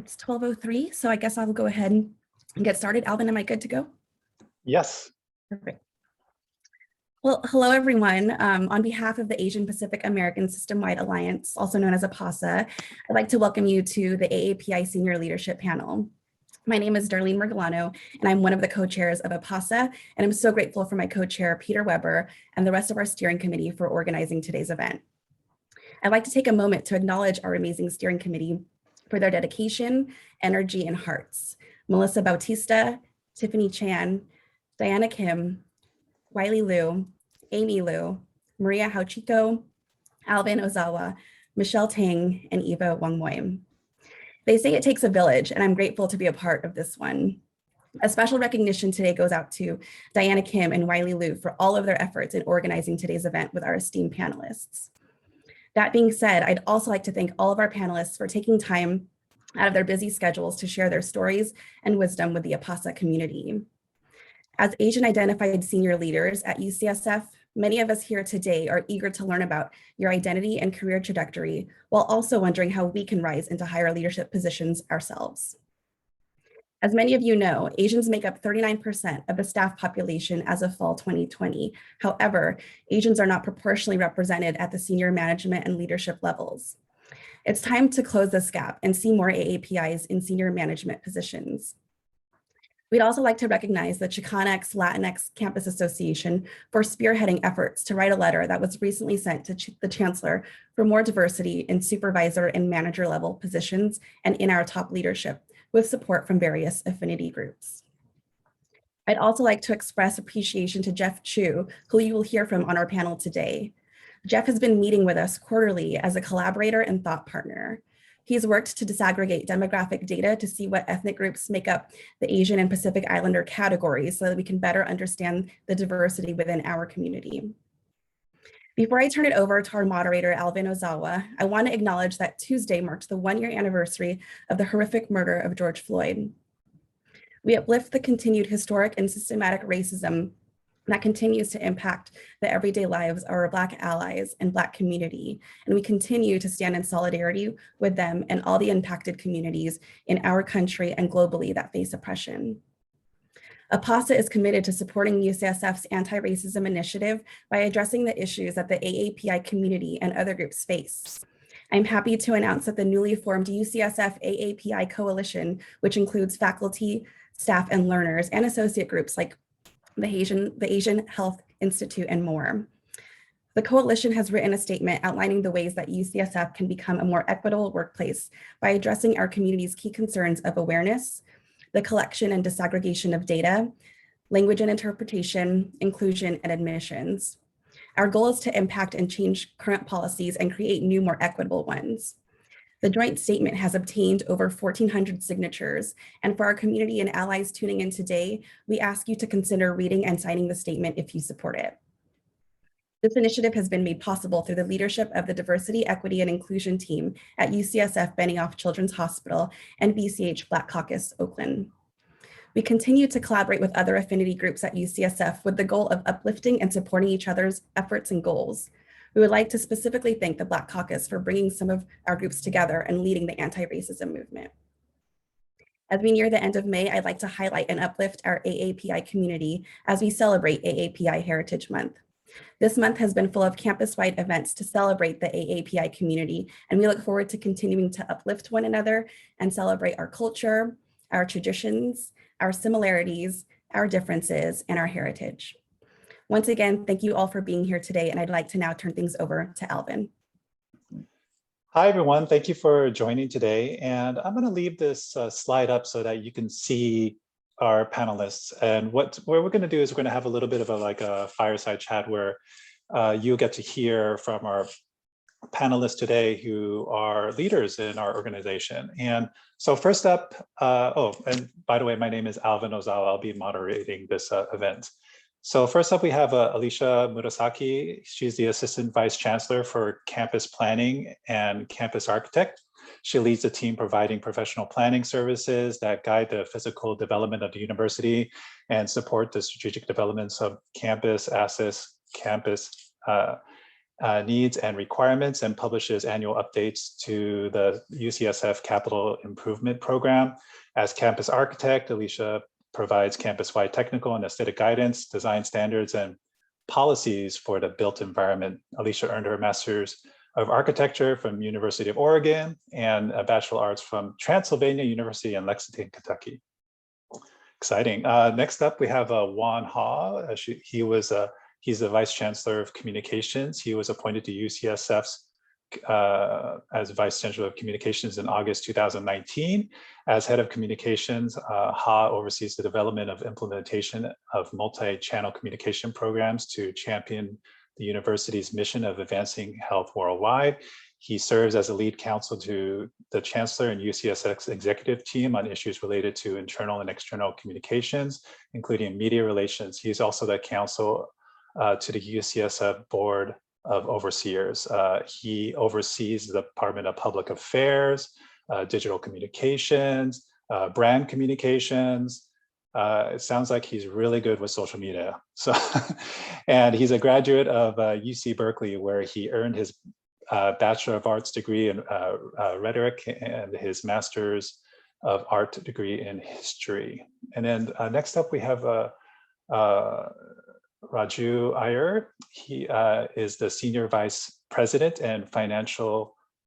It's 12:03, so I guess I'll go ahead and get started. Alvin, am I good to go? Yes. Perfect. Well, hello, everyone. On behalf of the Asian Pacific American Systemwide Alliance, also known as APASA, I'd like to welcome you to the AAPI Senior Leadership Panel. My name is Darlene Mergolano, and I'm one of the co-chairs of APASA, and I'm so grateful for my co-chair, Peter Weber, and the rest of our steering committee for organizing today's event. I'd like to take a moment to acknowledge our amazing steering committee for their dedication, energy, and hearts. Melissa Bautista, Tiffany Chan, Diana Kim, Wiley Liu, Amy Liu, Maria Hauchico, Alvin Ozawa, Michelle Tang, and Eva Wang Moy. They say it takes a village, and I'm grateful to be a part of this one. A special recognition today goes out to Diana Kim and Wiley Liu for all of their efforts in organizing today's event with our esteemed panelists. That being said, I'd also like to thank all of our panelists for taking time out of their busy schedules to share their stories and wisdom with the APASA community. As Asian identified senior leaders at UCSF, many of us here today are eager to learn about your identity and career trajectory, while also wondering how we can rise into higher leadership positions ourselves. As many of you know, Asians make up 39% of the staff population as of fall 2020. However, Asians are not proportionally represented at the senior management and leadership levels. It's time to close this gap and see more AAPIs in senior management positions. We'd also like to recognize the Chicanx Latinx Campus Association for spearheading efforts to write a letter that was recently sent to the Chancellor for more diversity in supervisor and manager level positions and in our top leadership, with support from various affinity groups. I'd also like to express appreciation to Jeff Chiu, who you will hear from on our panel today. Jeff has been meeting with us quarterly as a collaborator and thought partner. He's worked to disaggregate demographic data to see what ethnic groups make up the Asian and Pacific Islander categories so that we can better understand the diversity within our community. Before I turn it over to our moderator, Alvin Ozawa, I want to acknowledge that Tuesday marks the 1-year anniversary of the horrific murder of George Floyd. We uplift the continued historic and systematic racism that continues to impact the everyday lives of our Black allies and Black community. And we continue to stand in solidarity with them and all the impacted communities in our country and globally that face oppression. APASA is committed to supporting UCSF's anti-racism initiative by addressing the issues that the AAPI community and other groups face. I'm happy to announce that the newly formed UCSF AAPI Coalition, which includes faculty, staff, and learners, and associate groups like the Asian Health Institute, and more. The coalition has written a statement outlining the ways that UCSF can become a more equitable workplace by addressing our community's key concerns of awareness, the collection and disaggregation of data, language and interpretation, inclusion, and admissions. Our goal is to impact and change current policies and create new, more equitable ones. The joint statement has obtained over 1,400 signatures, and for our community and allies tuning in today, we ask you to consider reading and signing the statement if you support it. This initiative has been made possible through the leadership of the Diversity, Equity, and Inclusion team at UCSF Benioff Children's Hospital and BCH Black Caucus, Oakland. We continue to collaborate with other affinity groups at UCSF with the goal of uplifting and supporting each other's efforts and goals. We would like to specifically thank the Black Caucus for bringing some of our groups together and leading the anti-racism movement. As we near the end of May, I'd like to highlight and uplift our AAPI community as we celebrate AAPI Heritage Month. This month has been full of campus-wide events to celebrate the AAPI community, and we look forward to continuing to uplift one another and celebrate our culture, our traditions, our similarities, our differences, and our heritage. Once again, thank you all for being here today, and I'd like to now turn things over to Alvin. Hi, everyone. Thank you for joining today. And I'm going to leave this slide up so that you can see our panelists. And what we're going to do is we're going to have a little bit of a fireside chat where you'll get to hear from our panelists today who are leaders in our organization. And so first up, and by the way, my name is Alvin Ozawa. I'll be moderating this event. So first up, we have Alicia Murasaki. She's the Assistant Vice Chancellor for Campus Planning and Campus Architect. She leads a team providing professional planning services that guide the physical development of the university and support the strategic developments of campus, assets, campus needs and requirements and publishes annual updates to the UCSF Capital Improvement Program. As campus architect, Alicia provides campus-wide technical and aesthetic guidance, design standards, and policies for the built environment. Alicia earned her Master's of Architecture from University of Oregon and a Bachelor of Arts from Transylvania University in Lexington, Kentucky. Exciting. Next up, we have Juan Ha. He's the Vice Chancellor of Communications. He was appointed to UCSF's as Vice Chancellor of Communications in August 2019. As Head of Communications, Ha oversees the development of implementation of multi-channel communication programs to champion the university's mission of advancing health worldwide. He serves as a lead counsel to the Chancellor and UCSF's executive team on issues related to internal and external communications, including media relations. He's also the counsel to the UCSF Board of Overseers. He oversees the Department of Public Affairs, digital communications, brand communications. It sounds like he's really good with social media. So, and he's a graduate of UC Berkeley, where he earned his Bachelor of Arts degree in rhetoric and his Master's of Art degree in history. And then next up, we have Raju Iyer. He is the Senior Vice President and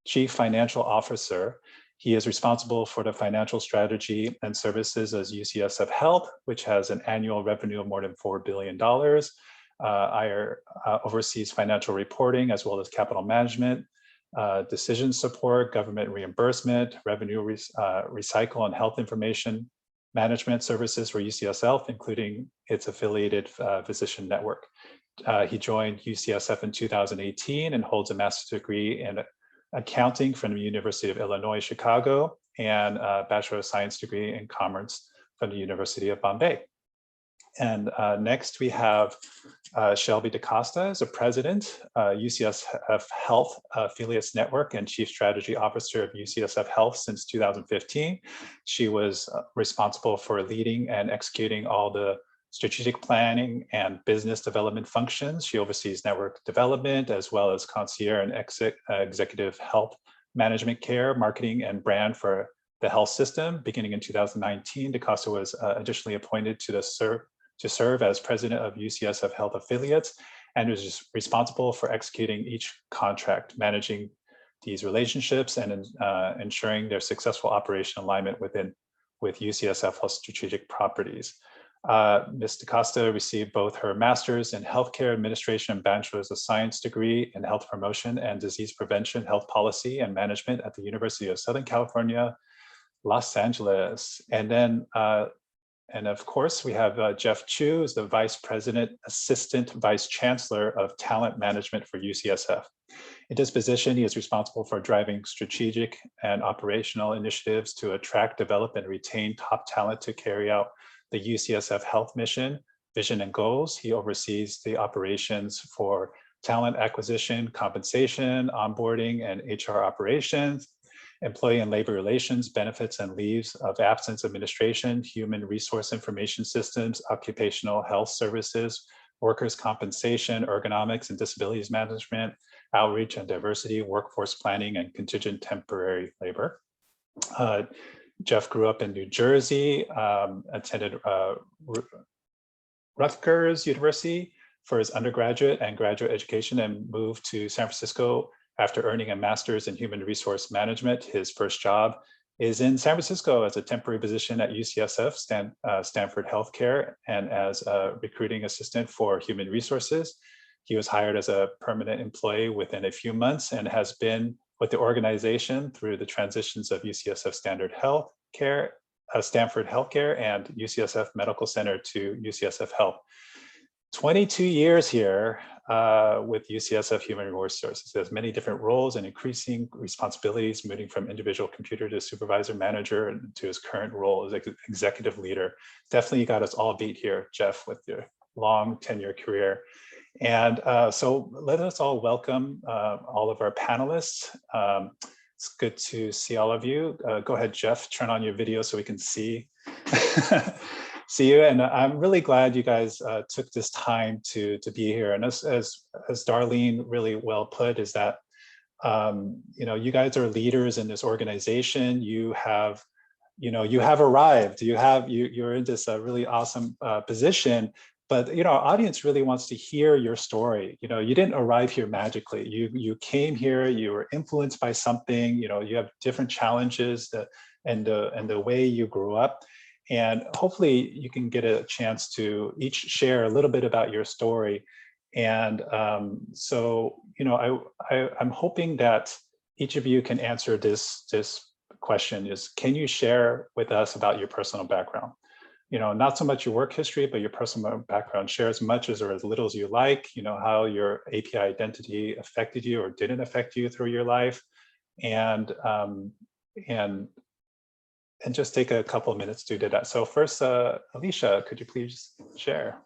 Chief Financial Officer. He is responsible for the financial strategy and services as UCSF Health, which has an annual revenue of more than $4 billion. Iyer oversees financial reporting as well as capital management, decision support, government reimbursement, revenue recycle, and health information management services for UCSF Health, including its affiliated physician network. He joined UCSF in 2018 and holds a master's degree in accounting from the University of Illinois, Chicago, and a Bachelor of Science degree in commerce from the University of Bombay. And next we have Shelby Decosta as a president, UCSF Health Affiliates Network and Chief Strategy Officer of UCSF Health since 2015. She was responsible for leading and executing all the strategic planning and business development functions. She oversees network development as well as concierge and executive health management care, marketing, and brand for the health system. Beginning in 2019, Decosta was additionally appointed to serve as president of UCSF Health Affiliates and was responsible for executing each contract, managing these relationships and ensuring their successful operational alignment with UCSF Health strategic properties. Ms. Decosta received both her master's in healthcare administration and bachelor's of science degree in health promotion and disease prevention, health policy and management at the University of Southern California, Los Angeles. And then, and of course, we have Jeff Chiu, who's the Vice President, Assistant Vice Chancellor of Talent Management for UCSF. In this position, he is responsible for driving strategic and operational initiatives to attract, develop, and retain top talent to carry out the UCSF Health mission, vision, and goals. He oversees the operations for talent acquisition, compensation, onboarding, and HR operations, employee and labor relations, benefits and leaves of absence administration, human resource information systems, occupational health services, workers' compensation, ergonomics and disabilities management, outreach and diversity, workforce planning, and contingent temporary labor. Jeff grew up in New Jersey, attended Rutgers University for his undergraduate and graduate education, and moved to San Francisco after earning a master's in human resource management. His first job is in San Francisco as a temporary position at UCSF Stanford Healthcare and as a recruiting assistant for human resources. He was hired as a permanent employee within a few months and has been with the organization through the transitions of UCSF Stanford Healthcare and UCSF Medical Center to UCSF Health. 22 years here with UCSF Human Resources. There's many different roles and increasing responsibilities, moving from individual computer to supervisor manager and to his current role as executive leader. Definitely got us all beat here, Jeff, with your long tenure career. And so let us all welcome all of our panelists. It's good to see all of you. Go ahead, Jeff, turn on your video so we can see. see you. And I'm really glad you guys took this time to be here. And as Darlene really well put, is that you guys are leaders in this organization. You have arrived. You're in this really awesome position. But our audience really wants to hear your story. You didn't arrive here magically. You came here. You were influenced by something. You have different challenges and the way you grew up. And hopefully you can get a chance to each share a little bit about your story. And so I'm hoping that each of you can answer this question: is can you share with us about your personal background? Not so much your work history, but your personal background. Share as much or as little as you like, how your API identity affected you or didn't affect you through your life. And just take a couple of minutes to do that. So first, Alicia, could you please share?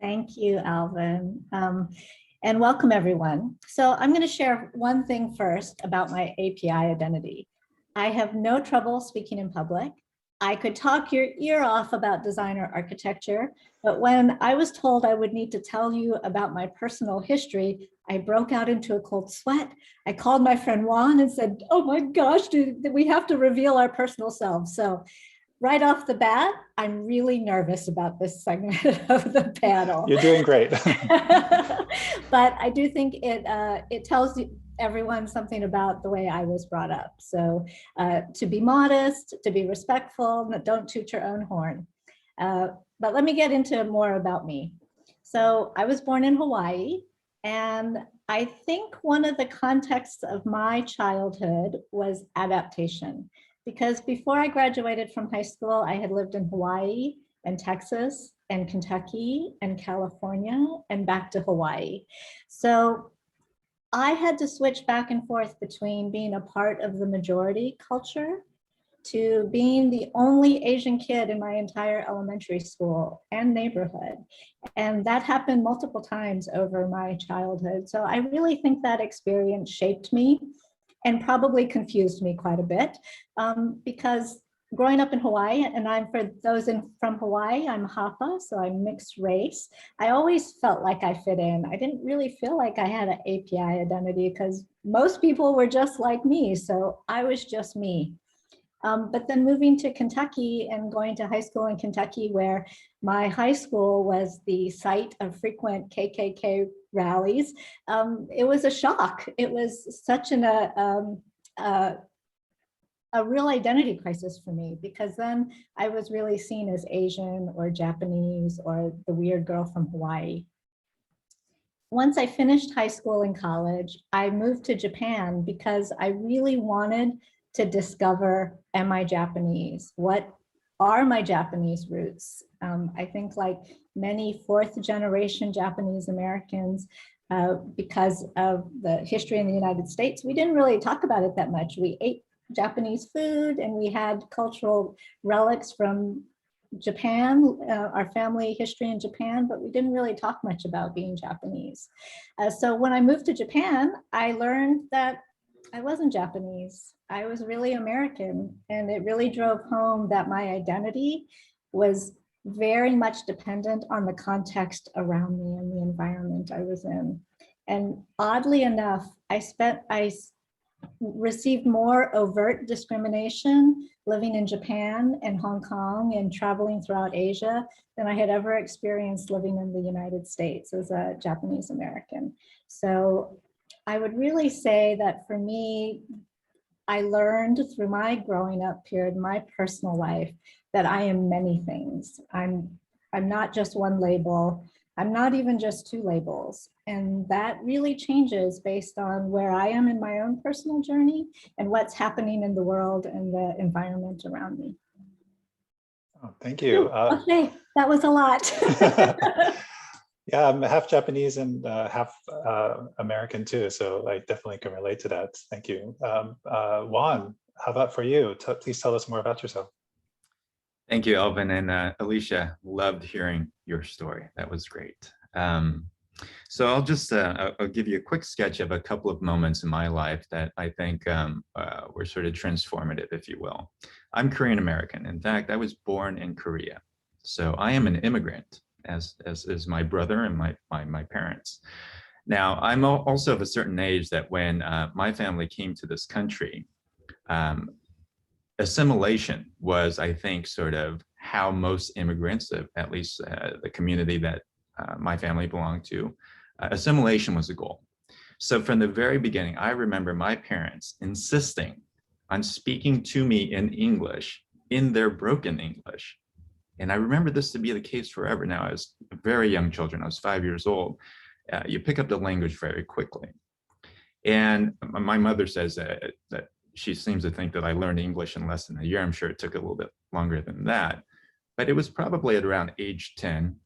Thank you, Alvin. And welcome everyone. So I'm going to share one thing first about my API identity. I have no trouble speaking in public. I could talk your ear off about design or architecture, but when I was told I would need to tell you about my personal history, I broke out into a cold sweat. I called my friend Juan and said, oh my gosh, do we have to reveal our personal selves? So right off the bat, I'm really nervous about this segment of the panel. You're doing great. But I do think it tells everyone something about the way I was brought up. So to be modest, to be respectful, don't toot your own horn. But let me get into more about me. So I was born in Hawaii, and I think one of the contexts of my childhood was adaptation. Because before I graduated from high school, I had lived in Hawaii and Texas and Kentucky and California and back to Hawaii. So I had to switch back and forth between being a part of the majority culture to being the only Asian kid in my entire elementary school and neighborhood. And that happened multiple times over my childhood. So I really think that experience shaped me and probably confused me quite a bit, because growing up in Hawaii, and for those from Hawaii, I'm Hapa, so I'm mixed race. I always felt like I fit in. I didn't really feel like I had an API identity because most people were just like me, so I was just me. But then moving to Kentucky and going to high school in Kentucky, where my high school was the site of frequent KKK rallies, it was a shock. It was such a real identity crisis for me, because then I was really seen as Asian or Japanese or the weird girl from Hawaii. Once I finished high school and college, I moved to Japan because I really wanted to discover, am I Japanese? What are my Japanese roots? I think like many fourth generation Japanese Americans, because of the history in the United States, we didn't really talk about it that much. We ate Japanese food and we had cultural relics from Japan, our family history in Japan, but we didn't really talk much about being Japanese. So when I moved to Japan, I learned that I wasn't Japanese. I was really American, and it really drove home that my identity was very much dependent on the context around me and the environment I was in. And oddly enough, I received more overt discrimination living in Japan and Hong Kong and traveling throughout Asia than I had ever experienced living in the United States as a Japanese American. So I would really say that for me, I learned through my growing up period, my personal life, that I am many things. I'm not just one label. I'm not even just two labels. And that really changes based on where I am in my own personal journey and what's happening in the world and the environment around me. Oh, thank you. Okay, that was a lot. Yeah, I'm half Japanese and half American too, so I definitely can relate to that. Thank you. Juan, how about for you? Please tell us more about yourself. Thank you, Alvin, and Alicia. Loved hearing your story. That was great. So I'll just I'll give you a quick sketch of a couple of moments in my life that I think were sort of transformative, if you will. I'm Korean American. In fact, I was born in Korea. So I am an immigrant, as is my brother and my parents. Now, I'm also of a certain age that when my family came to this country, assimilation was, I think, sort of how most immigrants, at least the community that my family belonged to, assimilation was the goal. So from the very beginning, I remember my parents insisting on speaking to me in English, in their broken English. And I remember this to be the case forever. Now, I was very young children, I was 5 years old. You pick up the language very quickly. And my mother says that she seems to think that I learned English in less than a year. I'm sure it took a little bit longer than that. But it was probably at around age 10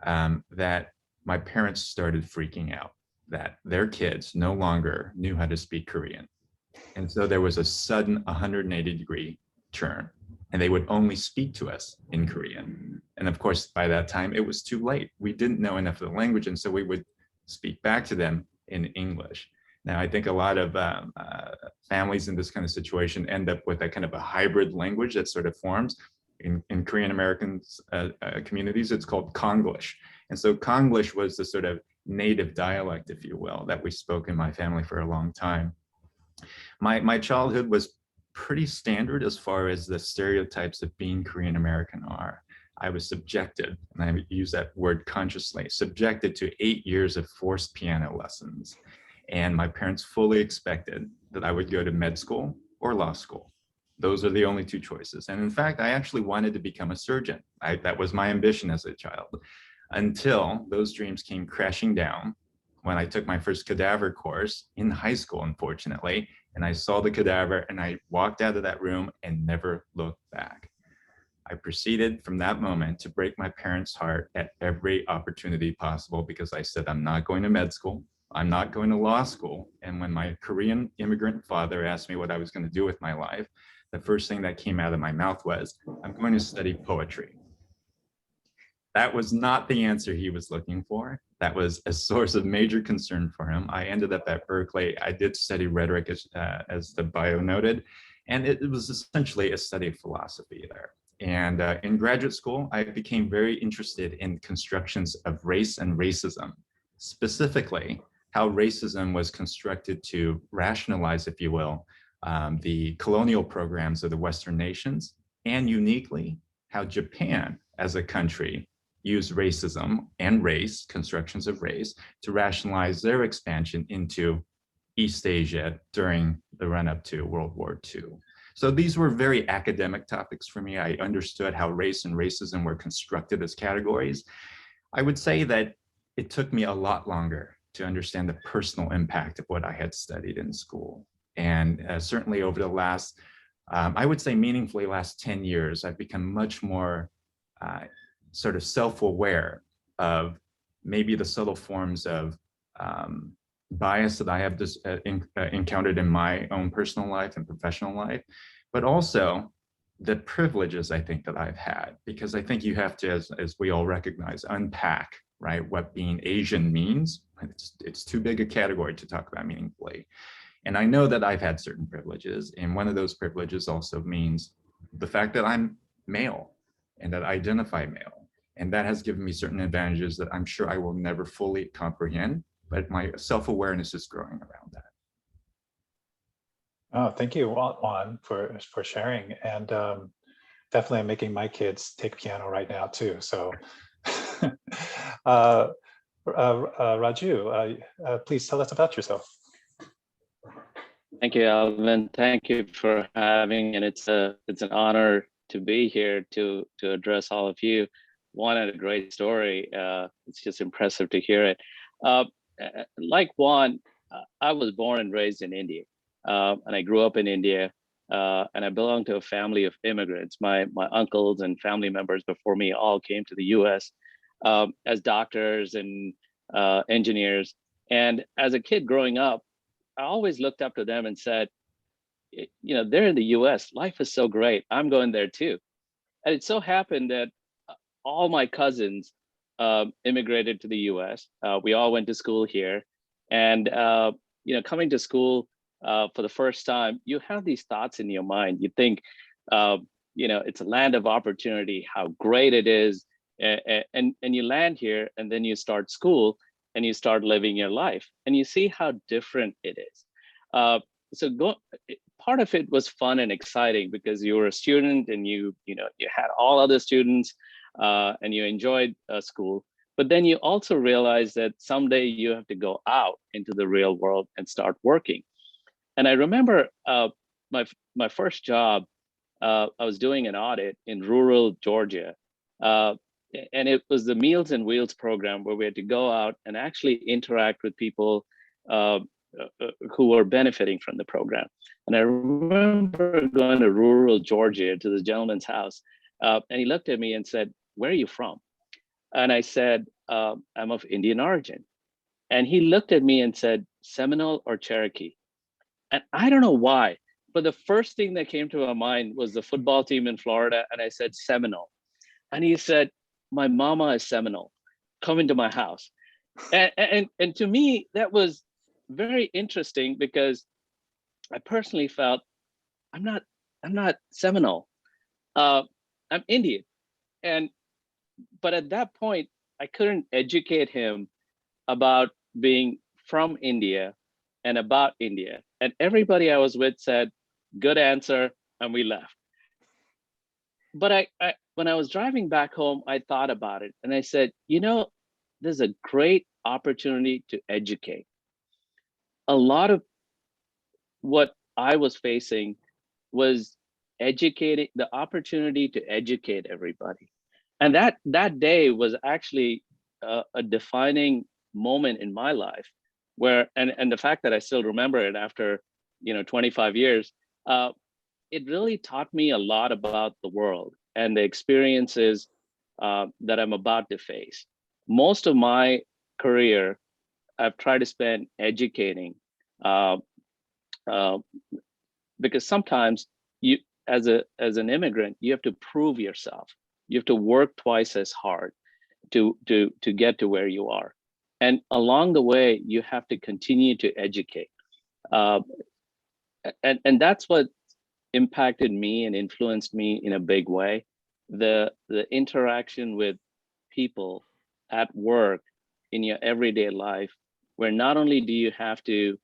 that my parents started freaking out that their kids no longer knew how to speak Korean. And so there was a sudden 180-degree turn, and they would only speak to us in Korean. And of course, by that time, it was too late. We didn't know enough of the language, and so we would speak back to them in English. Now, I think a lot of families in this kind of situation end up with a kind of a hybrid language that sort of forms. In Korean American communities, it's called Konglish. And so Konglish was the sort of native dialect, if you will, that we spoke in my family for a long time. My childhood was pretty standard as far as the stereotypes of being Korean American are. I was subjected, and I use that word consciously, subjected to 8 years of forced piano lessons. And my parents fully expected that I would go to med school or law school. Those are the only two choices. And in fact, I actually wanted to become a surgeon. That was my ambition as a child, until those dreams came crashing down when I took my first cadaver course in high school, unfortunately. And I saw the cadaver and I walked out of that room and never looked back. I proceeded from that moment to break my parents' heart at every opportunity possible, because I said, I'm not going to med school. I'm not going to law school. And when my Korean immigrant father asked me what I was going to do with my life, the first thing that came out of my mouth was, I'm going to study poetry. That was not the answer he was looking for. That was a source of major concern for him. I ended up at Berkeley. I did study rhetoric, as the bio noted, and it was essentially a study of philosophy there. And in graduate school, I became very interested in constructions of race and racism, specifically how racism was constructed to rationalize, if you will, the colonial programs of the Western nations, and uniquely how Japan as a country used racism and race, constructions of race, to rationalize their expansion into East Asia during the run-up to World War II. So these were very academic topics for me. I understood how race and racism were constructed as categories. I would say that it took me a lot longer to understand the personal impact of what I had studied in school. And certainly over the last, I would say meaningfully last 10 years, I've become much more sort of self-aware of maybe the subtle forms of bias that I have encountered in my own personal life and professional life, but also the privileges I think that I've had, because I think you have to, as we all recognize, unpack, right, what being Asian means. It's too big a category to talk about meaningfully. And I know that I've had certain privileges, and one of those privileges also means the fact that I'm male and that I identify male. And that has given me certain advantages that I'm sure I will never fully comprehend, but my self-awareness is growing around that. Oh, thank you, Juan, for sharing. And definitely I'm making my kids take piano right now too. So Raju, please tell us about yourself. Thank you, Alvin. Thank you for having, and it's an honor to be here to address all of you. Juan had a great story. It's just impressive to hear it. Like Juan, I was born and raised in India, and I grew up in India, and I belong to a family of immigrants. My uncles and family members before me all came to the U.S. As doctors and engineers. And as a kid growing up, I always looked up to them and said, you know, they're in the US, life is so great, I'm going there too. And it so happened that all my cousins immigrated to the US. We all went to school here. And, you know, coming to school for the first time, you have these thoughts in your mind. You think, you it's a land of opportunity, how great it is. And you land here, and then you start school, and you start living your life, and you see how different it is. Part of it was fun and exciting because you were a student, and you had all other students, and you enjoyed school. But then you also realize that someday you have to go out into the real world and start working. And I remember my first job, I was doing an audit in rural Georgia. And it was the Meals and Wheels program, where we had to go out and actually interact with people who were benefiting from the program. And I remember going to rural Georgia to this gentleman's house, and he looked at me and said, "Where are you from?" And I said, "I'm of Indian origin." And he looked at me and said, "Seminole or Cherokee?" And I don't know why, but the first thing that came to my mind was the football team in Florida. And I said, "Seminole." And he said, "My mama is Seminole. Come into my house." And to me, that was very interesting, because I personally felt I'm not Seminole. I'm Indian. But at that point, I couldn't educate him about being from India and about India. And everybody I was with said, "Good answer," and we left. But when I was driving back home, I thought about it, and I said, there's a great opportunity to educate. A lot of what I was facing was the opportunity to educate everybody. And that day was actually a defining moment in my life, where, and the fact that I still remember it after 25 years, it really taught me a lot about the world and the experiences that I'm about to face. Most of my career, I've tried to spend educating, because sometimes you, as an immigrant, you have to prove yourself. You have to work twice as hard to get to where you are. And along the way, you have to continue to educate. And that's what impacted me and influenced me in a big way. The interaction with people at work in your everyday life, where not only do you have to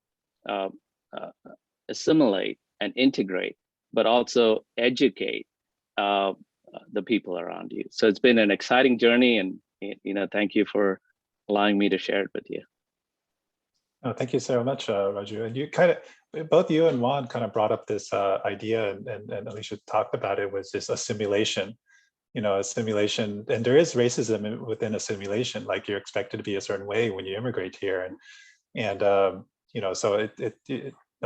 assimilate and integrate, but also educate the people around you. So it's been an exciting journey, and thank you for allowing me to share it with you. Oh, thank you so much, Raju. And you both you and Juan kind of brought up this idea, and Alicia talked about it, was this assimilation. Assimilation, and there is racism within assimilation. Like, you're expected to be a certain way when you immigrate here, and so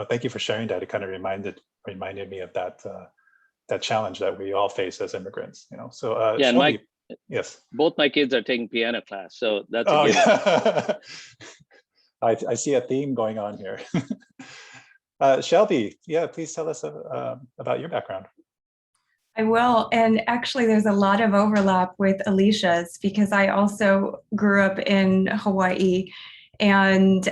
thank you for sharing that. It kind of reminded me of that challenge that we all face as immigrants. So yeah, Shelby, yes, both my kids are taking piano class, so that's a yeah. I see a theme going on here. Shelby, yeah, please tell us about your background. I will. And actually, there's a lot of overlap with Alicia's, because I also grew up in Hawaii and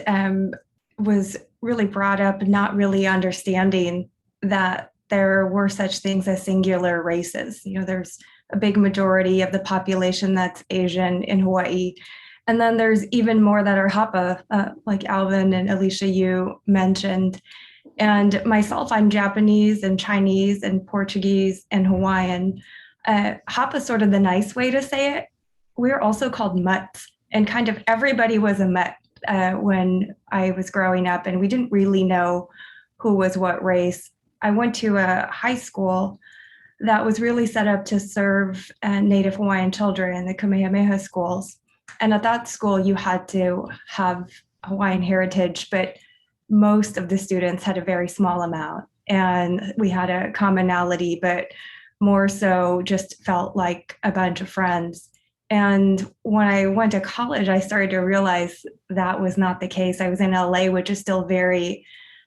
was really brought up not really understanding that there were such things as singular races. There's a big majority of the population that's Asian in Hawaii. And then there's even more that are Hapa, like Alvin and Alicia, you mentioned. And myself, I'm Japanese and Chinese and Portuguese and Hawaiian. Hapa is sort of the nice way to say it. We're also called mutts, and kind of everybody was a mutt when I was growing up, and we didn't really know who was what race. I went to a high school that was really set up to serve Native Hawaiian children in the Kamehameha schools. And at that school, you had to have Hawaiian heritage, but most of the students had a very small amount. And we had a commonality, but more so just felt like a bunch of friends. And when I went to college, I started to realize that was not the case. I was in LA, which is still very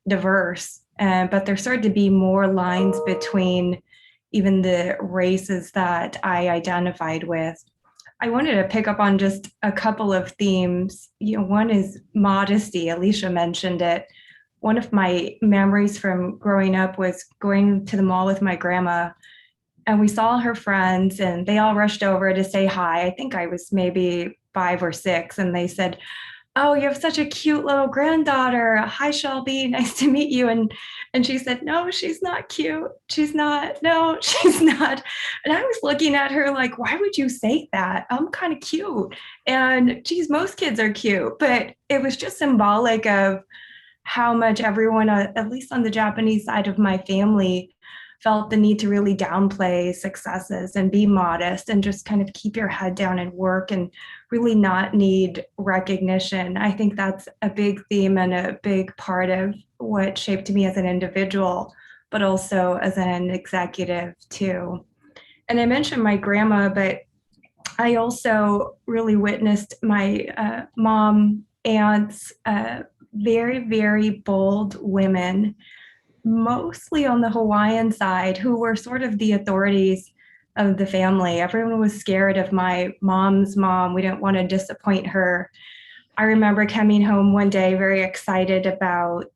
diverse, but there started to be more lines between even the races that I identified with. I wanted to pick up on just a couple of themes. One is modesty. Alicia mentioned it. One of my memories from growing up was going to the mall with my grandma, and we saw her friends, and they all rushed over to say hi. I think I was maybe 5 or 6, and they said, "Oh, you have such a cute little granddaughter. Hi, Shelby. Nice to meet you." And she said, "No, she's not cute. She's not. No, she's not." And I was looking at her like, "Why would you say that? I'm kind of cute." And geez, most kids are cute, but it was just symbolic of how much everyone, at least on the Japanese side of my family, felt the need to really downplay successes and be modest and just kind of keep your head down and work and really not need recognition. I think that's a big theme and a big part of what shaped me as an individual, but also as an executive too. And I mentioned my grandma, but I also really witnessed my mom, aunts, very, very bold women, mostly on the Hawaiian side, who were sort of the authorities of the family. Everyone was scared of my mom's mom. We didn't want to disappoint her. I remember coming home one day very excited about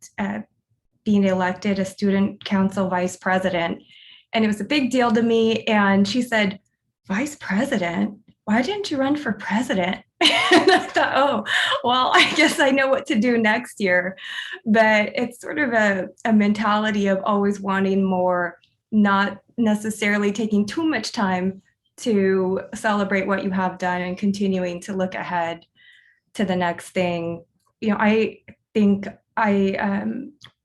being elected a student council vice president. And it was a big deal to me. And she said, "Vice president? Why didn't you run for president?" And I thought, oh, well, I guess I know what to do next year. But it's sort of a mentality of always wanting more, not necessarily taking too much time to celebrate what you have done and continuing to look ahead to the next thing. I think I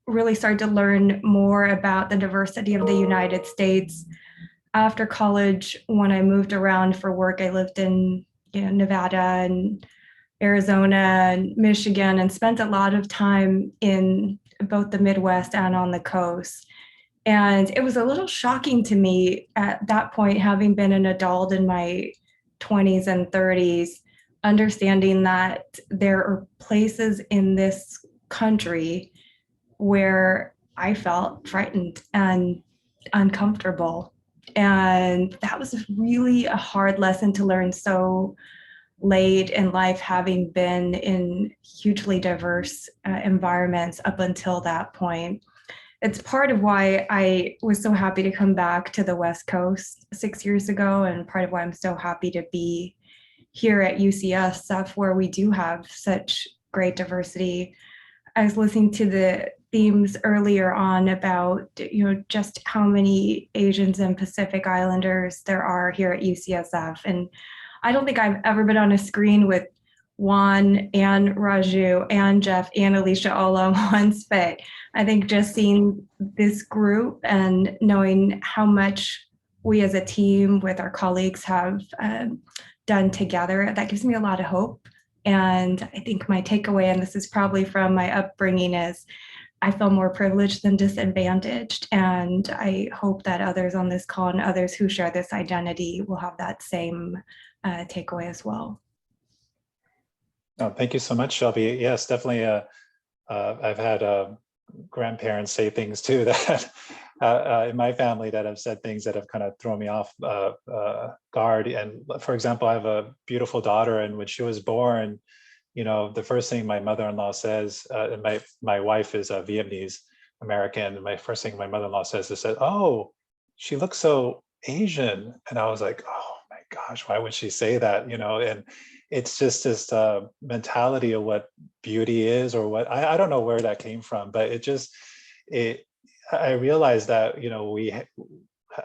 really started to learn more about the diversity of the United States after college. When I moved around for work, I lived in Nevada and Arizona and Michigan, and spent a lot of time in both the Midwest and on the coast. And it was a little shocking to me at that point, having been an adult in my 20s and 30s, understanding that there are places in this country where I felt frightened and uncomfortable. And that was really a hard lesson to learn so late in life, having been in hugely diverse environments up until that point. It's part of why I was so happy to come back to the West Coast 6 years ago, and part of why I'm so happy to be here at UCSF, where we do have such great diversity. I was listening to the themes earlier on about just how many Asians and Pacific Islanders there are here at UCSF. And I don't think I've ever been on a screen with Juan and Raju and Jeff and Alicia all at once, but I think just seeing this group and knowing how much we as a team with our colleagues have done together, that gives me a lot of hope. And I think my takeaway, and this is probably from my upbringing, is I feel more privileged than disadvantaged. And I hope that others on this call and others who share this identity will have that same takeaway as well. Oh, thank you so much, Shelby. Yes, definitely. I've had grandparents say things too that in my family that have said things that have kind of thrown me off guard. And for example, I have a beautiful daughter, and when she was born, the first thing my mother-in-law says, and my wife is a Vietnamese American, and my first thing my mother-in-law says is, "Oh, she looks so Asian." And I was like, oh my gosh, why would she say that? And it's just this mentality of what beauty is, or what, I don't know where that came from, but I realized that,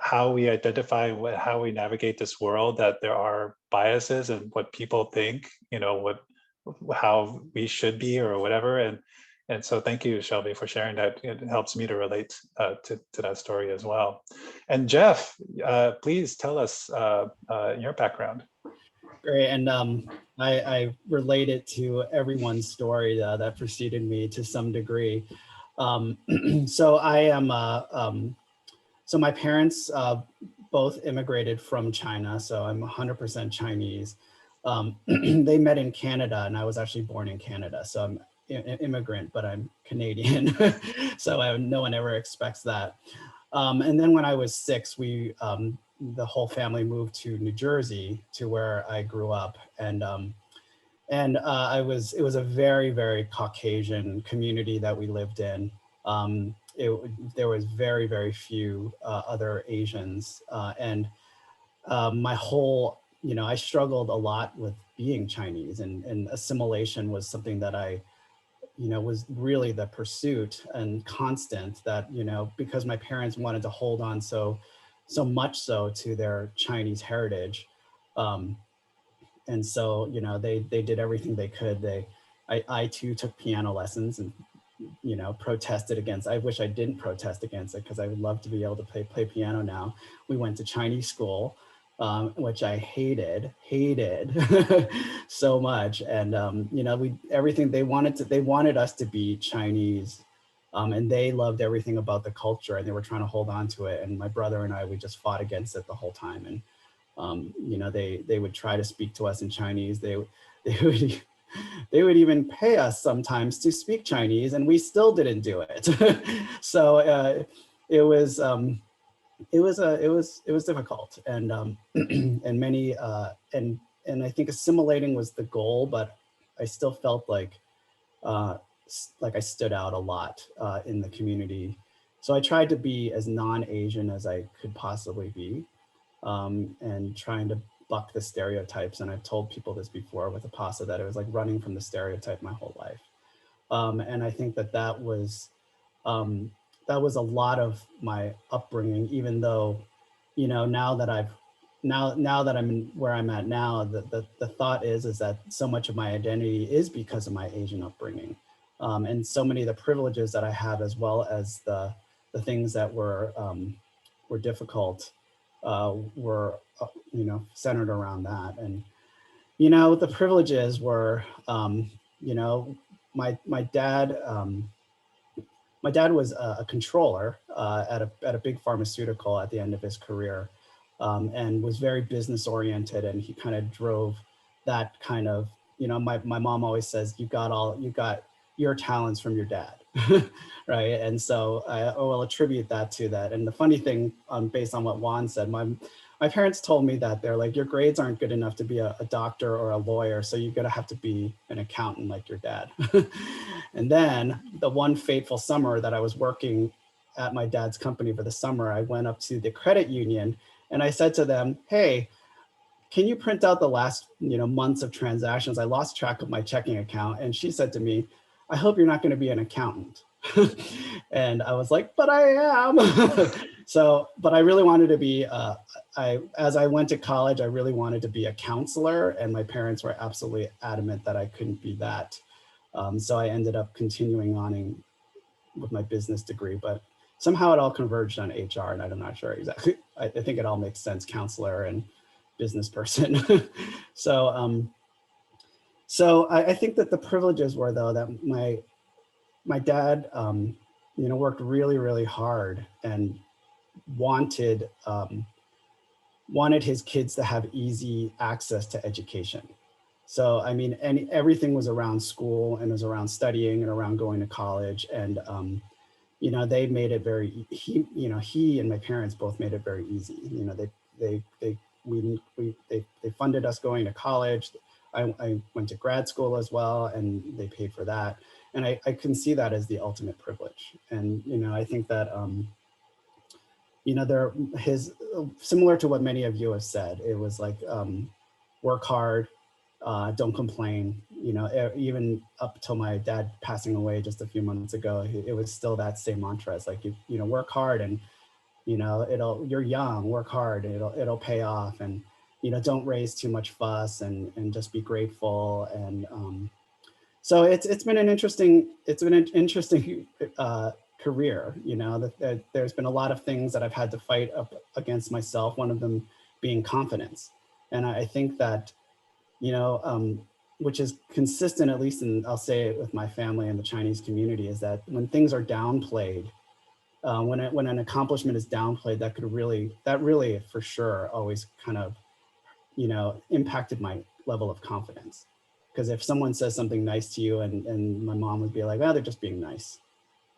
how we identify, how we navigate this world, that there are biases and what people think, how we should be or whatever. And so thank you, Shelby, for sharing that. It helps me to relate to that story as well. And Jeff, please tell us your background. Great, and I relate it to everyone's story that preceded me to some degree. So I am, so my parents both immigrated from China, so I'm 100% Chinese. They met in Canada, and I was actually born in Canada, so I'm an immigrant, but I'm Canadian. So no one ever expects that. And then when I was 6, the whole family moved to New Jersey, to where I grew up, and it was a very, very Caucasian community that we lived in. there was very, very few other Asians. And my whole, I struggled a lot with being Chinese, and assimilation was something that I, was really the pursuit and constant that, because my parents wanted to hold on so much so to their Chinese heritage. And so, they did everything they could. I too took piano lessons and, protested against. I wish I didn't protest against it because I would love to be able to play piano now. We went to Chinese school, which I hated so much. And, everything they wanted us to be Chinese. And they loved everything about the culture, and they were trying to hold on to it. And my brother and I, we just fought against it the whole time. And, they would try to speak to us in Chinese. They would even pay us sometimes to speak Chinese, and we still didn't do it. So it was difficult, and and many and I think assimilating was the goal, but I still felt like I stood out a lot in the community. So I tried to be as non-Asian as I could possibly be, and trying to buck the stereotypes. And I've told people this before with APASA, that it was like running from the stereotype my whole life. And I think that was a lot of my upbringing, even though, now that I'm where I'm at now, the thought is that so much of my identity is because of my Asian upbringing. And so many of the privileges that I have, as well as the things that were difficult, were centered around that. And the privileges were, my dad was a controller at a big pharmaceutical at the end of his career, and was very business oriented, and he kind of drove that kind of, my mom always says, you got your talents from your dad. Right. And so I will attribute that to that. And the funny thing, based on what Juan said, my parents told me that they're like, your grades aren't good enough to be a doctor or a lawyer, so you're gonna have to be an accountant like your dad. And then the one fateful summer that I was working at my dad's company for the summer, I went up to the credit union and I said to them, hey, can you print out the last months of transactions? I lost track of my checking account. And she said to me, I hope you're not going to be an accountant. And I was like, but I am. So, but I really wanted to be, as I went to college, I really wanted to be a counselor, and my parents were absolutely adamant that I couldn't be that. So I ended up continuing on with my business degree, but somehow it all converged on HR, and I'm not sure exactly. I think it all makes sense, counselor and business person. So, so I think that the privileges were, though, that my dad, worked really, really hard and wanted his kids to have easy access to education. So, I mean, everything was around school, and was around studying and around going to college. And, they made it very, he and my parents both made it very easy. They funded us going to college. I went to grad school as well, and they paid for that. And I can see that as the ultimate privilege. And, I think that, similar to what many of you have said, it was like, work hard, don't complain. Even up till my dad passing away just a few months ago, it was still that same mantra. It's like, work hard, and, you're young, work hard, and it'll pay off. And, don't raise too much fuss, and just be grateful. And so it's been an interesting career. There's been a lot of things that I've had to fight up against myself. One of them being confidence, and I think that which is consistent, at least I'll say it with my family and the Chinese community, is that when things are downplayed, when an accomplishment is downplayed, that really for sure always kind of impacted my level of confidence. Because if someone says something nice to you, and my mom would be like, oh, they're just being nice,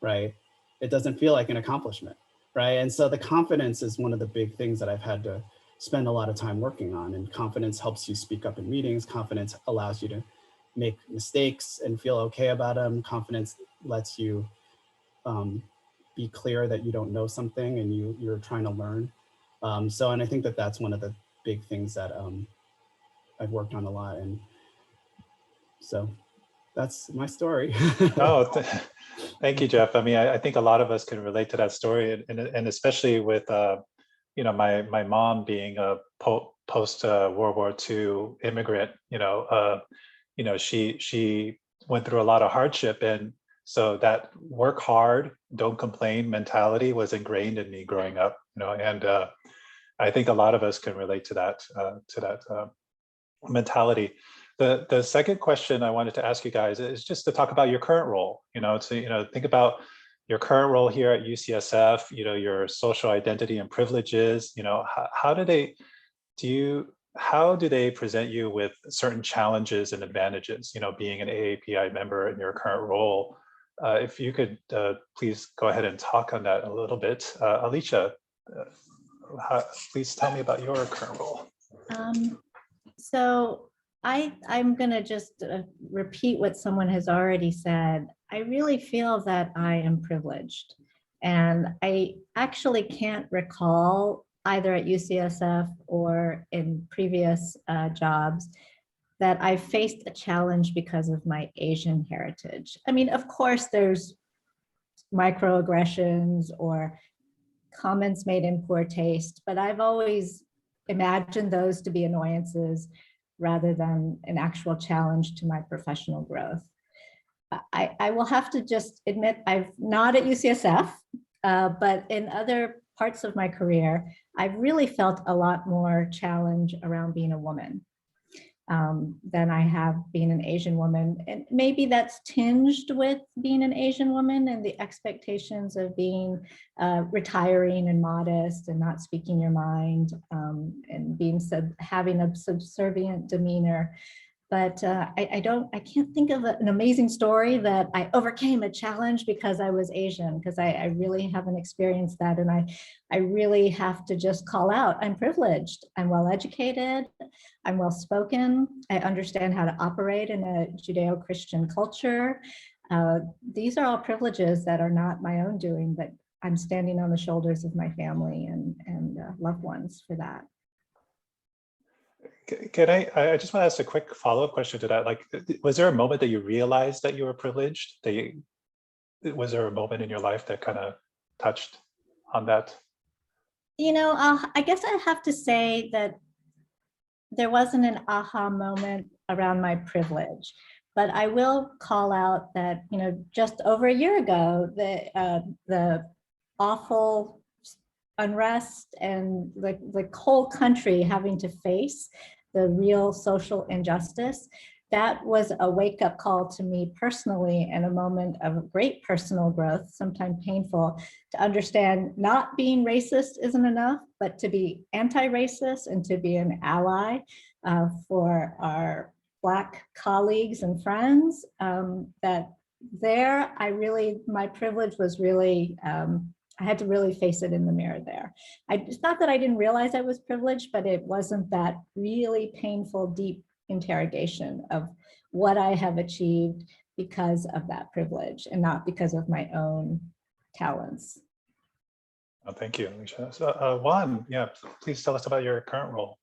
right? It doesn't feel like an accomplishment, right? And so the confidence is one of the big things that I've had to spend a lot of time working on. And confidence helps you speak up in meetings. Confidence allows you to make mistakes and feel okay about them. Confidence lets you be clear that you don't know something and you're trying to learn. And I think that that's one of the big things that I've worked on a lot. And so that's my story. Oh, thank you, Jeff. I mean, I think a lot of us can relate to that story, and especially with my mom being a post World War II immigrant. She went through a lot of hardship, and so that work hard, don't complain mentality was ingrained in me growing up. And I think a lot of us can relate to that mentality. The second question I wanted to ask you guys is just to talk about your current role. Think about your current role here at UCSF. Your social identity and privileges. How do they present you with certain challenges and advantages? Being an AAPI member in your current role. If you could please go ahead and talk on that a little bit, Alicia. Please tell me about your current role. So I'm going to just repeat what someone has already said. I really feel that I am privileged. And I actually can't recall either at UCSF or in previous jobs that I faced a challenge because of my Asian heritage. I mean, of course, there's microaggressions or comments made in poor taste, but I've always imagined those to be annoyances rather than an actual challenge to my professional growth. I will have to just admit, I've not at UCSF, but in other parts of my career, I've really felt a lot more challenge around being a woman than I have being an Asian woman. And maybe that's tinged with being an Asian woman and the expectations of being retiring and modest and not speaking your mind and being having a subservient demeanor. But I can't think of an amazing story that I overcame a challenge because I was Asian, because I really haven't experienced that. And I really have to just call out, I'm privileged, I'm well-educated, I'm well-spoken, I understand how to operate in a Judeo-Christian culture. These are all privileges that are not my own doing, but I'm standing on the shoulders of my family and loved ones for that. Can I just want to ask a quick follow-up question to that. Like, was there a moment that you realized that you were privileged? Was there a moment in your life that kind of touched on that? I guess I have to say that there wasn't an aha moment around my privilege, but I will call out that, just over a year ago, the awful unrest and the whole country having to face the real social injustice, that was a wake-up call to me personally and a moment of great personal growth, sometimes painful, to understand not being racist isn't enough, but to be anti-racist and to be an ally for our Black colleagues and friends. My privilege was really, I had to really face it in the mirror there. It's not that I didn't realize I was privileged, but it wasn't that really painful, deep interrogation of what I have achieved because of that privilege and not because of my own talents. Oh, thank you, Alicia. So Juan, yeah, please tell us about your current role.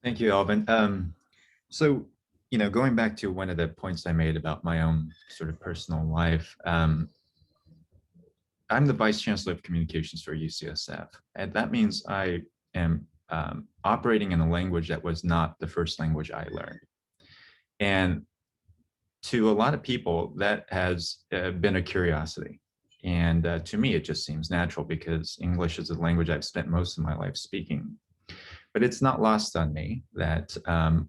Thank you, Alvin. So, going back to one of the points I made about my own sort of personal life, I'm the Vice Chancellor of Communications for UCSF, and that means I am operating in a language that was not the first language I learned. And to a lot of people, that has been a curiosity. And to me, it just seems natural because English is a language I've spent most of my life speaking. But it's not lost on me that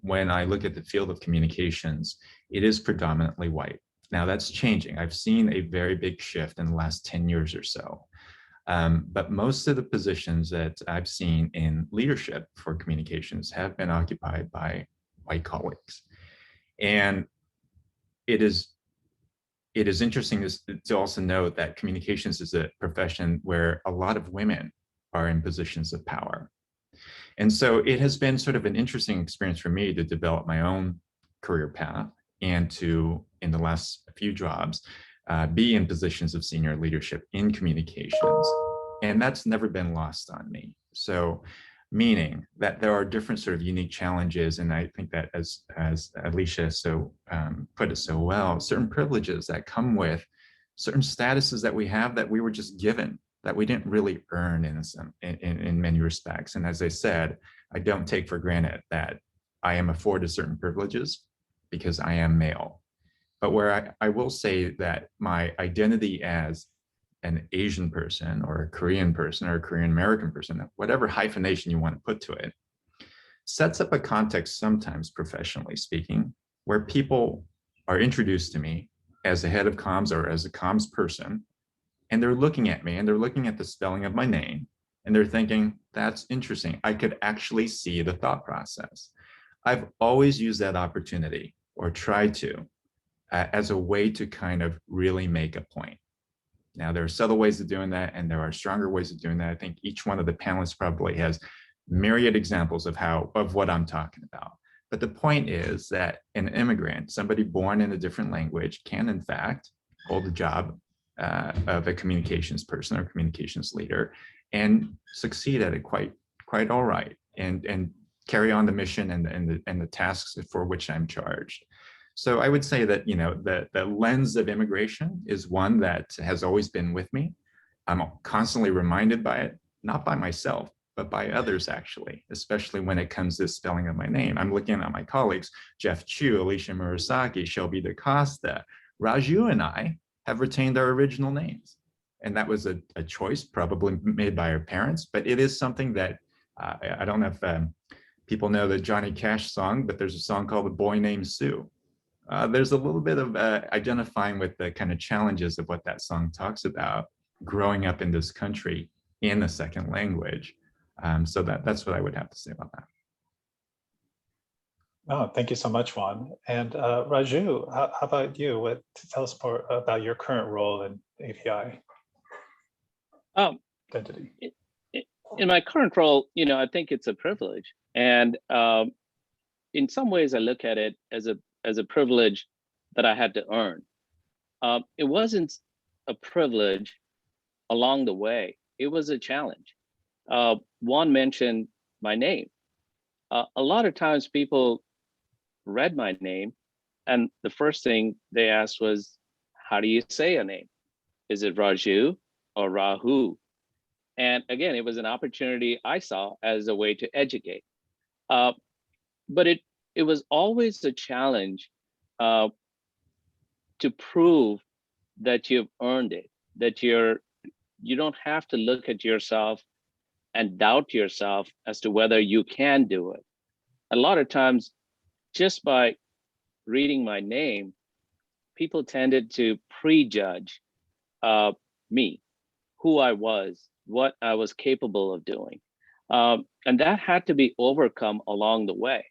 when I look at the field of communications, it is predominantly white. Now that's changing. I've seen a very big shift in the last 10 years or so. But most of the positions that I've seen in leadership for communications have been occupied by white colleagues. And it is interesting to also note that communications is a profession where a lot of women are in positions of power. And so it has been sort of an interesting experience for me to develop my own career path and to, in the last few jobs, be in positions of senior leadership in communications. And that's never been lost on me. So meaning that there are different sort of unique challenges. And I think that as Alicia put it so well, certain privileges that come with certain statuses that we have that we were just given, that we didn't really earn in many respects. And as I said, I don't take for granted that I am afforded certain privileges because I am male. But where I will say that my identity as an Asian person or a Korean person or a Korean American person, whatever hyphenation you want to put to it, sets up a context sometimes, professionally speaking, where people are introduced to me as a head of comms or as a comms person, and they're looking at me and they're looking at the spelling of my name and they're thinking, that's interesting. I could actually see the thought process. I've always used that opportunity, or tried to, as a way to kind of really make a point. Now, there are subtle ways of doing that, and there are stronger ways of doing that. I think each one of the panelists probably has myriad examples of what I'm talking about. But the point is that an immigrant, somebody born in a different language, can in fact hold the job of a communications person or communications leader and succeed at it quite all right, and carry on the mission and the tasks for which I'm charged. So I would say that, the lens of immigration is one that has always been with me. I'm constantly reminded by it, not by myself, but by others actually, especially when it comes to spelling of my name. I'm looking at my colleagues, Jeff Chiu, Alicia Murasaki, Shelby Decosta. Raju and I have retained our original names. And that was a choice probably made by our parents, but it is something that, I don't know if people know the Johnny Cash song, but there's a song called The Boy Named Sue. There's a little bit of identifying with the kind of challenges of what that song talks about, growing up in this country in a second language. So that's what I would have to say about that. Oh, thank you so much, Juan. And Raju, how about you? Tell us more about your current role in API identity. In my current role, I think it's a privilege. And in some ways, I look at it as a privilege that I had to earn. It wasn't a privilege along the way. It was a challenge. Juan mentioned my name. A lot of times people read my name, and the first thing they asked was, how do you say a name? Is it Raju or Rahu? And again, it was an opportunity I saw as a way to educate. But it was always a challenge to prove that you've earned it, that you don't have to look at yourself and doubt yourself as to whether you can do it. A lot of times, just by reading my name, people tended to prejudge me, who I was, what I was capable of doing. And that had to be overcome along the way.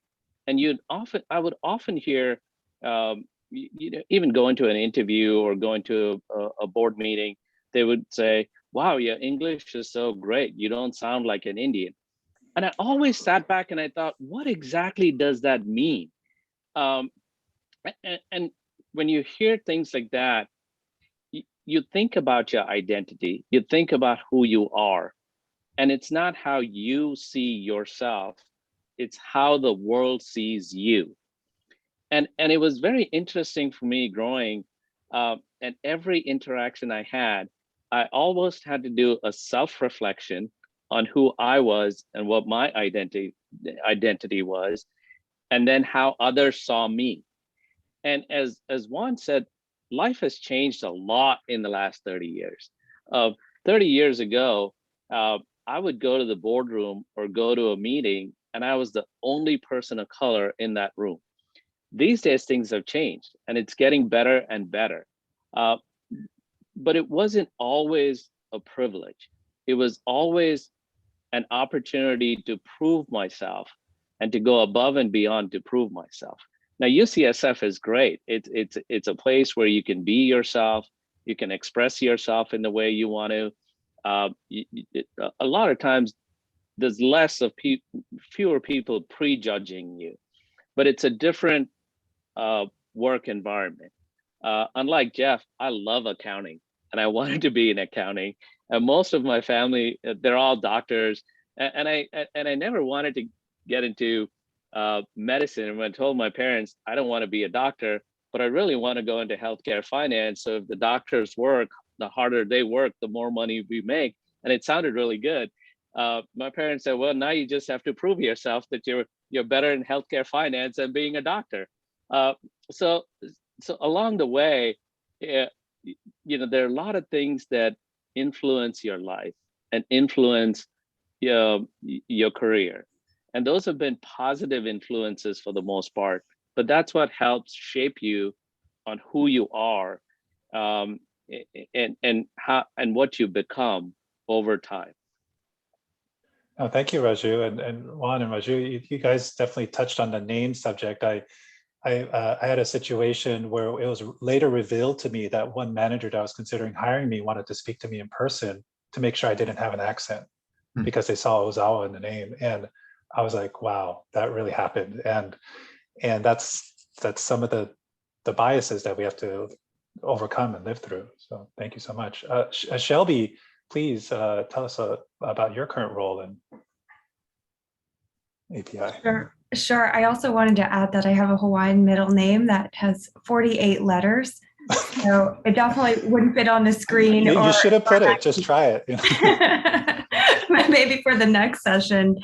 And I would often hear, even going to an interview or going to a board meeting, they would say, wow, your English is so great. You don't sound like an Indian. And I always sat back and I thought, what exactly does that mean? And when you hear things like that, you think about your identity, you think about who you are, and it's not how you see yourself, it's how the world sees you. And it was very interesting for me growing, and every interaction I had, I almost had to do a self-reflection on who I was and what my identity was, and then how others saw me. And as Juan said, life has changed a lot in the last 30 years. 30 years ago, I would go to the boardroom or go to a meeting, and I was the only person of color in that room. These days, things have changed, and it's getting better and better. But it wasn't always a privilege. It was always an opportunity to prove myself and to go above and beyond to prove myself. Now, UCSF is great. It's a place where you can be yourself. You can express yourself in the way you want to. A lot of times, there's fewer people prejudging you, but it's a different work environment. unlike Jeff, I love accounting and I wanted to be in accounting. And most of my family, they're all doctors. And I never wanted to get into medicine. And when I told my parents, I don't want to be a doctor, but I really want to go into healthcare finance. So if the doctors work, the harder they work, the more money we make. And it sounded really good. My parents said, well, now you just have to prove yourself that you're better in healthcare finance than being a doctor. So along the way, there are a lot of things that influence your life and influence your career. And those have been positive influences for the most part, but that's what helps shape you on who you are, and how and what you become over time. Oh, thank you, Raju, and Juan and Raju. You guys definitely touched on the name subject. I had a situation where it was later revealed to me that one manager that was considering hiring me wanted to speak to me in person to make sure I didn't have an accent because they saw Ozawa in the name. And I was like, wow, that really happened. And that's some of the biases that we have to overcome and live through. So thank you so much. Shelby, please tell us about your current role in API. Sure. I also wanted to add that I have a Hawaiian middle name that has 48 letters. So it definitely wouldn't fit on the screen. You should have put it. Just try it. Maybe for the next session.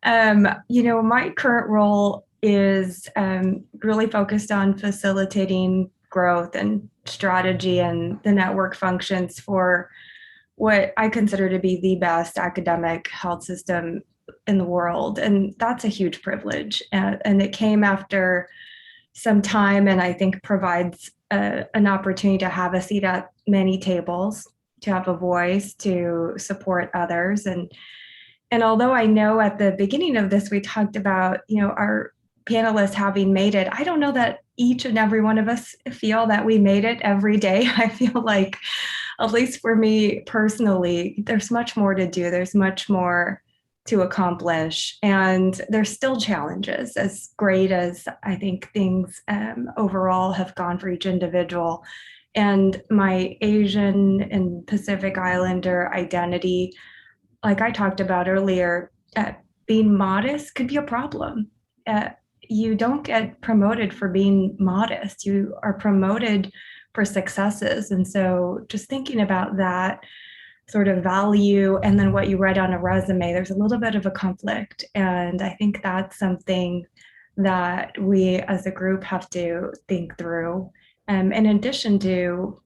My current role is really focused on facilitating growth and strategy and the network functions for what I consider to be the best academic health system in the world. And that's a huge privilege. And it came after some time, and I think provides an opportunity to have a seat at many tables, to have a voice, to support others. And although I know at the beginning of this, we talked about, our panelists having made it, I don't know that each and every one of us feel that we made it every day. I feel like, at least for me personally, there's much more to do. There's much more to accomplish. And there's still challenges, as great as I think things overall have gone for each individual. And my Asian and Pacific Islander identity, like I talked about earlier, being modest could be a problem. You don't get promoted for being modest. You are promoted for successes. And so just thinking about that sort of value and then what you write on a resume, there's a little bit of a conflict. And I think that's something that we as a group have to think through. In addition to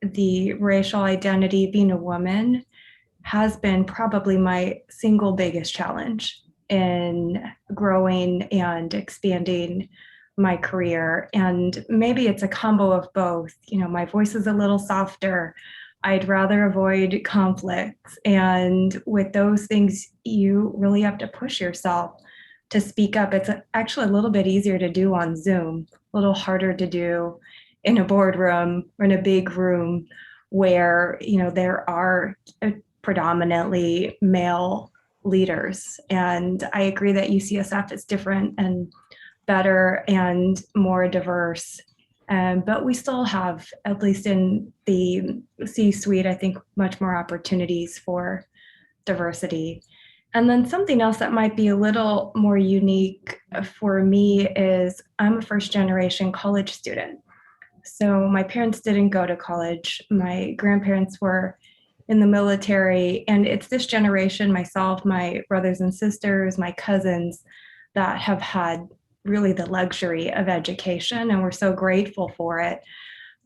the racial identity, being a woman has been probably my single biggest challenge in growing and expanding my career. And maybe it's a combo of both. My voice is a little softer. I'd rather avoid conflicts. And with those things, you really have to push yourself to speak up. It's actually a little bit easier to do on Zoom, a little harder to do in a boardroom or in a big room where, there are predominantly male leaders. And I agree that UCSF is different and better and more diverse. But we still have, at least in the C-suite, I think much more opportunities for diversity. And then something else that might be a little more unique for me is I'm a first generation college student. So my parents didn't go to college. My grandparents were in the military, and it's this generation, myself, my brothers and sisters, my cousins, that have had really the luxury of education, and we're so grateful for it.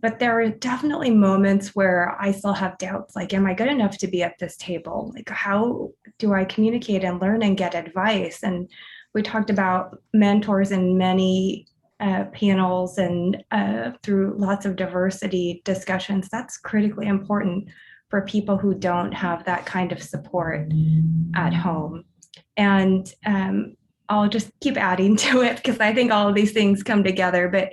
But there are definitely moments where I still have doubts, like, am I good enough to be at this table? Like, how do I communicate and learn and get advice? And we talked about mentors in many panels and through lots of diversity discussions. That's critically important for people who don't have that kind of support at home. And I'll just keep adding to it because I think all of these things come together. But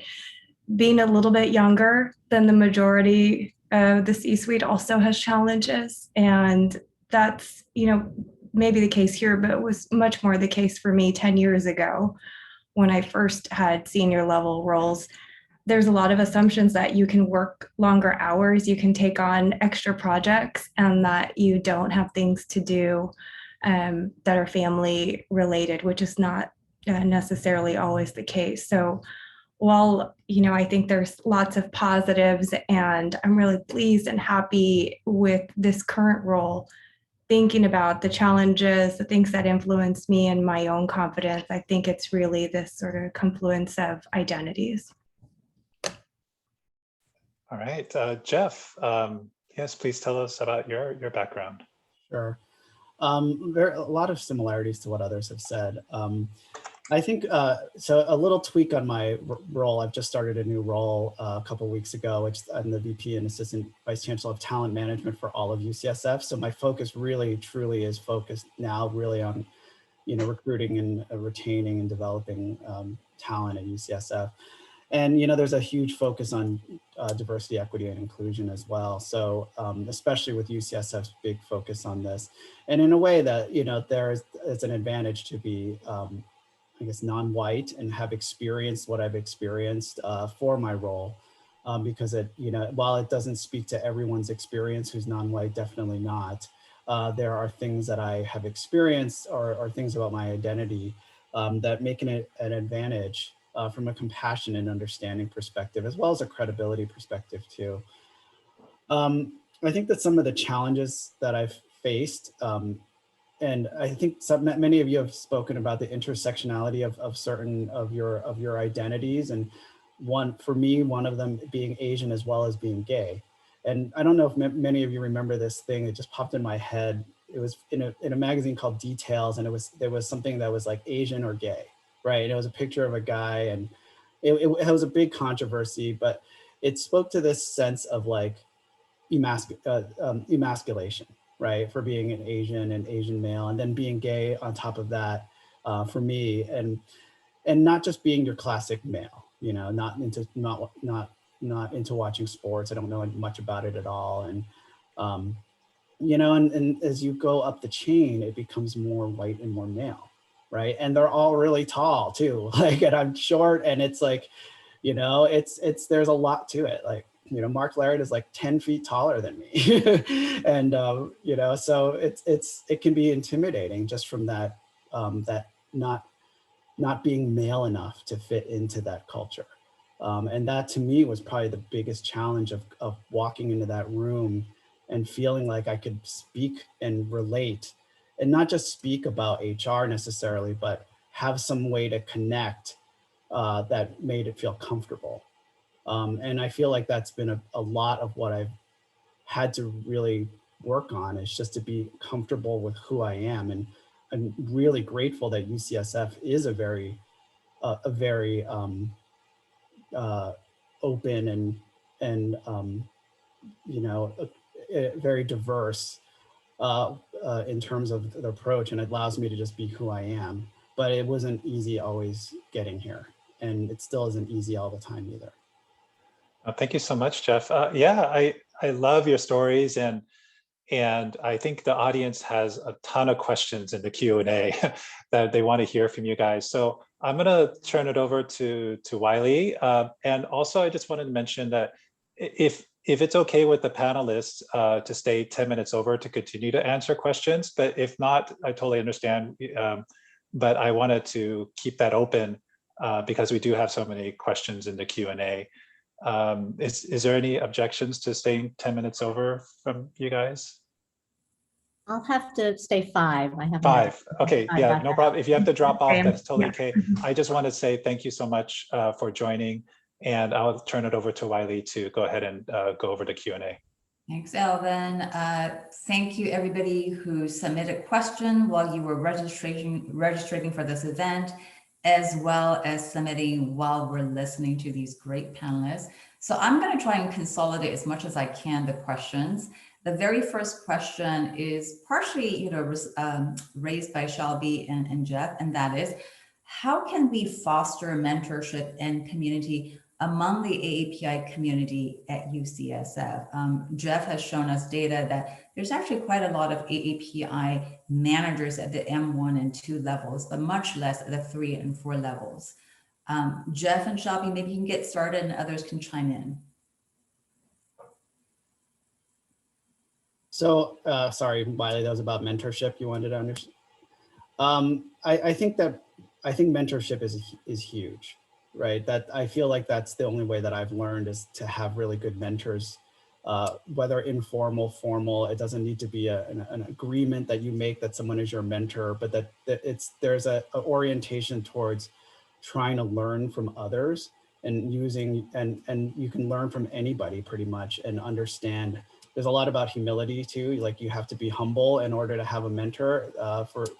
being a little bit younger than the majority of the C-suite also has challenges. And that's, maybe the case here, but it was much more the case for me 10 years ago when I first had senior level roles. there's a lot of assumptions that you can work longer hours, you can take on extra projects, and that you don't have things to do that are family related, which is not necessarily always the case. So while, I think there's lots of positives, and I'm really pleased and happy with this current role, thinking about the challenges, the things that influence me and my own confidence, I think it's really this sort of confluence of identities. All right, Jeff, yes, please tell us about your background. Sure. There are a lot of similarities to what others have said. I think, so a little tweak on my role. I've just started a new role a couple of weeks ago, which I'm the VP and Assistant Vice Chancellor of Talent Management for all of UCSF. So my focus really, truly is focused now really on, recruiting and retaining and developing talent at UCSF. And, there's a huge focus on diversity, equity, and inclusion as well. So especially with UCSF's big focus on this. And in a way that, it's an advantage to be, I guess, non-white and have experienced what I've experienced for my role. Because it, while it doesn't speak to everyone's experience who's non-white, definitely not. There are things that I have experienced or things about my identity that make it an advantage from a compassion and understanding perspective, as well as a credibility perspective too. I think that some of the challenges that I've faced, and I think many of you have spoken about the intersectionality of certain of your identities, and for me, one of them being Asian as well as being gay. And I don't know if many of you remember this thing that just popped in my head. It was in a magazine called Details, and there was something that was like Asian or gay, right? And it was a picture of a guy, and it was a big controversy, but it spoke to this sense of like emasculation, right? For being an Asian male, and then being gay on top of that for me, and not just being your classic male, not into watching sports. I don't know much about it at all. And, and as you go up the chain, it becomes more white and more male, right? And they're all really tall too. Like, and I'm short, and it's like, there's a lot to it. Like, Mark Larrett is like 10 feet taller than me. And, so it can be intimidating just from that, that not being male enough to fit into that culture. And that to me was probably the biggest challenge of walking into that room and feeling like I could speak and relate, and not just speak about HR necessarily, but have some way to connect that made it feel comfortable. And I feel like that's been a lot of what I've had to really work on, is just to be comfortable with who I am. And I'm really grateful that UCSF is a very open and very diverse in terms of the approach, and it allows me to just be who I am. But it wasn't easy always getting here, and it still isn't easy all the time either. Thank you so much, Jeff. Yeah, I love your stories, and I think the audience has a ton of questions in the Q&A that they want to hear from you guys. So I'm going to turn it over to Wiley. And also, I just wanted to mention that if it's okay with the panelists to stay 10 minutes over to continue to answer questions, but if not, I totally understand. But I wanted to keep that open because we do have so many questions in the Q&A. Is there any objections to staying 10 minutes over from you guys? I'll have to stay 5. I have 5. Okay, yeah, no problem. If you have to drop off, that's totally okay. I just want to say thank you so much for joining, and I'll turn it over to Wiley to go ahead and go over the Q&A. Thanks, Alvin. Thank you, everybody who submitted a question while you were registering for this event, as well as submitting while we're listening to these great panelists. So I'm going to try and consolidate as much as I can the questions. The very first question is partially, raised by Shelby and Jeff, and that is, how can we foster mentorship and community among the AAPI community at UCSF? Jeff has shown us data that there's actually quite a lot of AAPI managers at the M1 and 2 levels, but much less at the 3 and 4 levels. Jeff and Shelby, maybe you can get started and others can chime in. So, sorry, Wiley, that was about mentorship you wanted to understand. I think mentorship is huge, right? That I feel like that's the only way that I've learned is to have really good mentors, whether informal, formal. It doesn't need to be an agreement that you make that someone is your mentor, but that there's a orientation towards trying to learn from others and using, and you can learn from anybody pretty much and understand. There's a lot about humility too. Like you have to be humble in order to have a mentor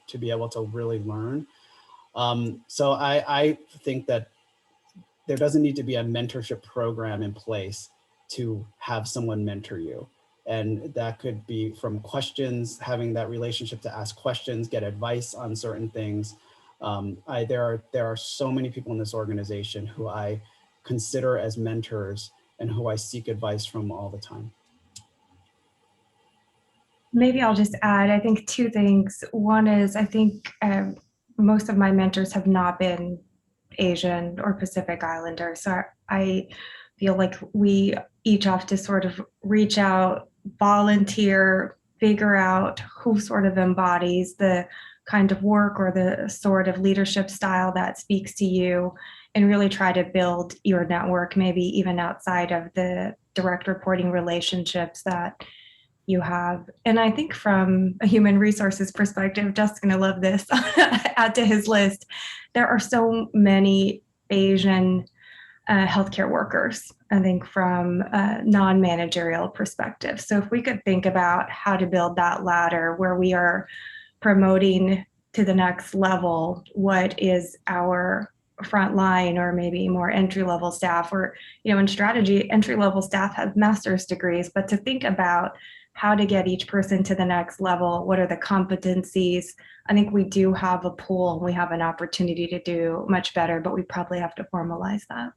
to be able to really learn. So I think that there doesn't need to be a mentorship program in place to have someone mentor you. And that could be from questions, having that relationship to ask questions, get advice on certain things. There are so many people in this organization who I consider as mentors and who I seek advice from all the time. Maybe I'll just add, I think two things. One is I think most of my mentors have not been Asian or Pacific Islander. So I feel like we each have to sort of reach out, volunteer, figure out who sort of embodies the kind of work or the sort of leadership style that speaks to you, and really try to build your network, maybe even outside of the direct reporting relationships that you have. And I think from a human resources perspective, Justin, I love this, add to his list. There are so many Asian healthcare workers, I think from a non-managerial perspective. So if we could think about how to build that ladder where we are promoting to the next level, what is our frontline or maybe more entry-level staff, or, in strategy, entry-level staff have master's degrees, but to think about how to get each person to the next level, what are the competencies? I think we do have a pool, we have an opportunity to do much better, but we probably have to formalize that.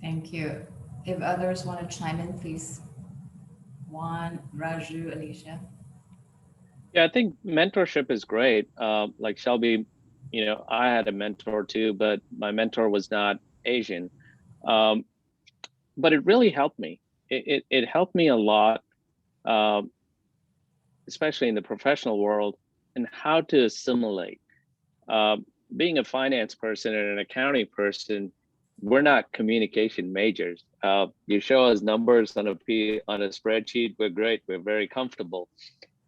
Thank you. If others want to chime in, please. Juan, Raju, Alicia. Yeah, I think mentorship is great. Like Shelby, I had a mentor too, but my mentor was not Asian. But it really helped me. It helped me a lot, especially in the professional world, and how to assimilate. Being a finance person and an accounting person, we're not communication majors. You show us numbers on a spreadsheet, we're great, we're very comfortable.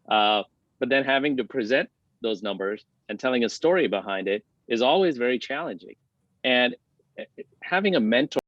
But then having to present those numbers and telling a story behind it is always very challenging. And having a mentor